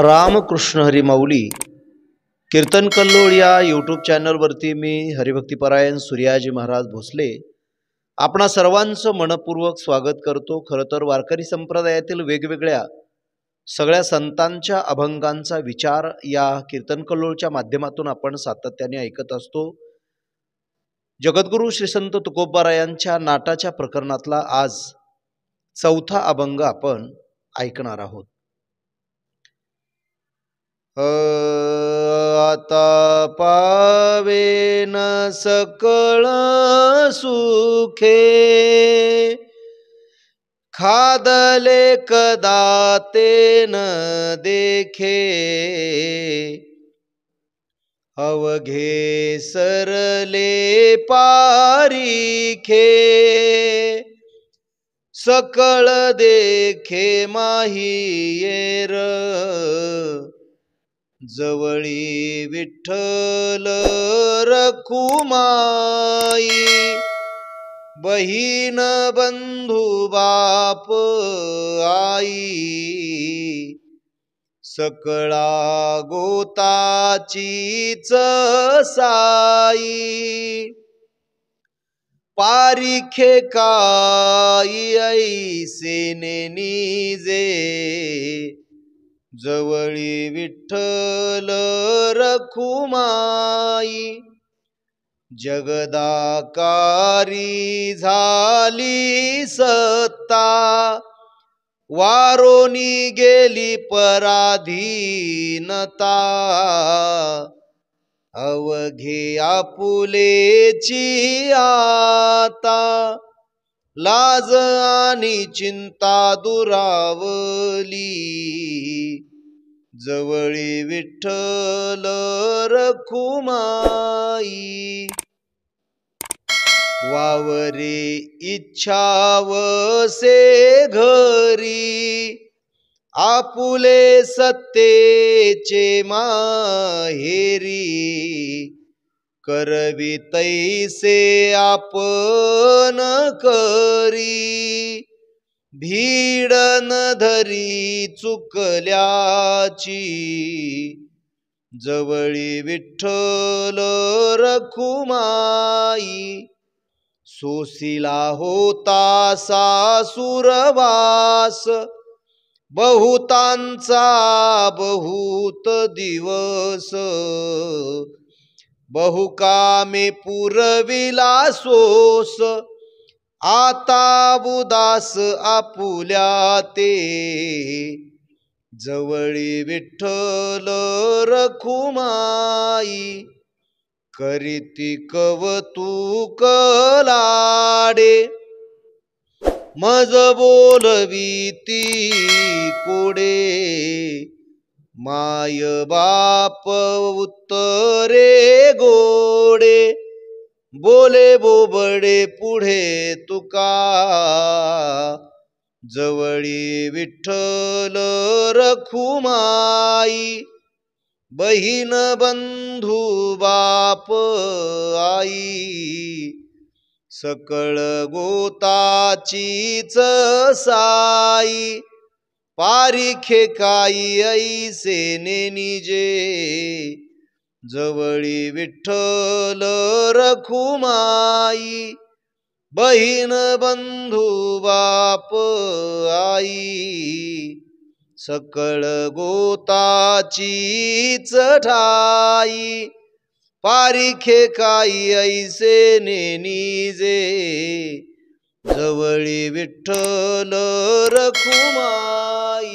रामकृष्ण हरी माऊली कीर्तन कल्लोळ या यूट्यूब चॅनलवरती मी हरिभक्तीपरायण सूर्याजी महाराज भोसले आपणा सर्वांचं मनपूर्वक स्वागत करतो। खरं तर वारकरी संप्रदायातील वेगवेगळ्या सगळ्या संतांच्या अभंगांचा विचार या कीर्तन कल्लोळच्या माध्यमातून आपण सातत्याने ऐकत असतो। जगद्गुरु श्री संत तुकोबारायांच्या नाटाच्या प्रकरणातला आज चौथा अभंग आपण ऐकणार आहोत। आता पावेन सकळ सुखे खादले कदा ते न देखे अवघे सरले पारिखे सकळ देखे माहियेर जवळी विठ्ठल रखुमाई बहीण बंधू बाप आई सकळा गोताचीच साई पारिखे काई ऐसे निजे जवळी विठ्ठल रखुमाई जगदाकारी झाली सत्ता वारोनी गेली पराधीनता अवघे आपुलेची आता लाज आणि चिंता दुरावली जवळी विठ्ठल रखुमाई वावरे इच्छा वसे घरी आपुले सत्तेचे माहेरी करवी तैसे आपण करी भीड न धरी चुकल्याची जवळी विठ्ठल रखुमाई सोसिला होता सासुरवास बहुतांचा बहुत दिवस बहुकामे पुरविला सोस आता बुदास आपुल्या ते जवळी विठ्ठल रखुमाई करीती कवतुक लाडे मज बोलवीती कोडे माय बाप उत्तरे गोडे बोले बोबडे पुढे तुका जवळी विठ्ठल रखुमाई बहीण बंधू बाप आई सकळ गोताचीच साई पारिखे काई ऐसे निजे जवळी विठ्ठल रखुमाई बहीण बंधू बाप आई सकळ गोताचीच ठाई पारिखे काई ऐसे निजे जवळी विठ्ठल रखुमाई।